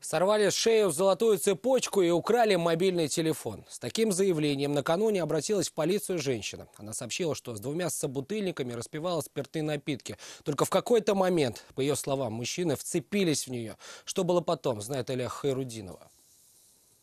Сорвали шею, золотую цепочку и украли мобильный телефон. С таким заявлением накануне обратилась в полицию женщина. Она сообщила, что с двумя собутыльниками распивала спиртные напитки. Только в какой-то момент, по ее словам, мужчины вцепились в нее. Что было потом, знает Олег Хайрудинова.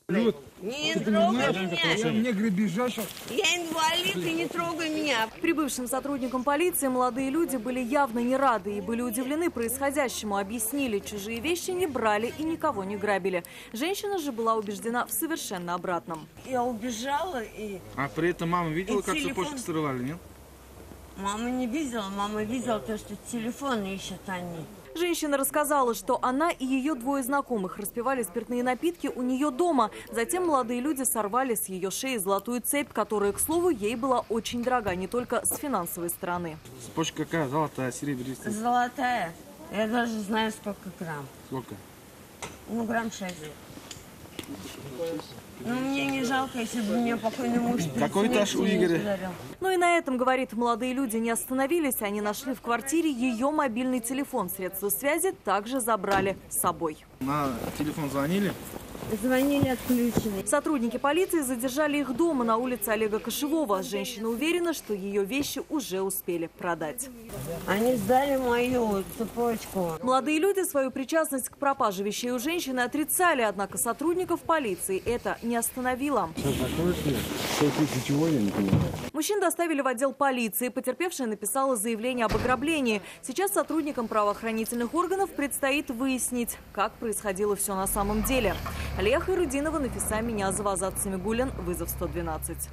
Люд, не трогай меня! Мне грабежа сейчас. Я инвалид, и не трогай меня! Прибывшим сотрудникам полиции молодые люди были явно не рады и были удивлены происходящему. Объяснили, чужие вещи не брали и никого не грабили. Женщина же была убеждена в совершенно обратном. Я убежала и... А при этом мама видела, как телефон. цепочку срывали, нет? Мама не видела, мама видела то, что телефон ищут они. Женщина рассказала, что она и ее двое знакомых распивали спиртные напитки у нее дома. Затем молодые люди сорвали с ее шеи золотую цепь, которая, к слову, ей была очень дорога, не только с финансовой стороны. Цепочка какая? Золотая, серебристая? Золотая. Я даже знаю, сколько грамм. Сколько? Ну, грамм 6. Ну, мне не жалко, если бы мне покойный муж... Какой этаж у Игоря? Ну и на этом, говорит, молодые люди не остановились. Они нашли в квартире ее мобильный телефон. Средства связи также забрали с собой. На телефон звонили? Звонили отключены. Сотрудники полиции задержали их дома на улице Олега Кошевого. Женщина уверена, что ее вещи уже успели продать. Они сдали мою цепочку. Молодые люди свою причастность к пропаже вещей у женщины отрицали, однако сотрудников полиции это не остановило. Мужчин доставили в отдел полиции. Потерпевшая написала заявление об ограблении. Сейчас сотрудникам правоохранительных органов предстоит выяснить, как происходило все на самом деле. Олег Хайрудинова, Нафиса Минязова, Азат Самигуллин, вызов 112.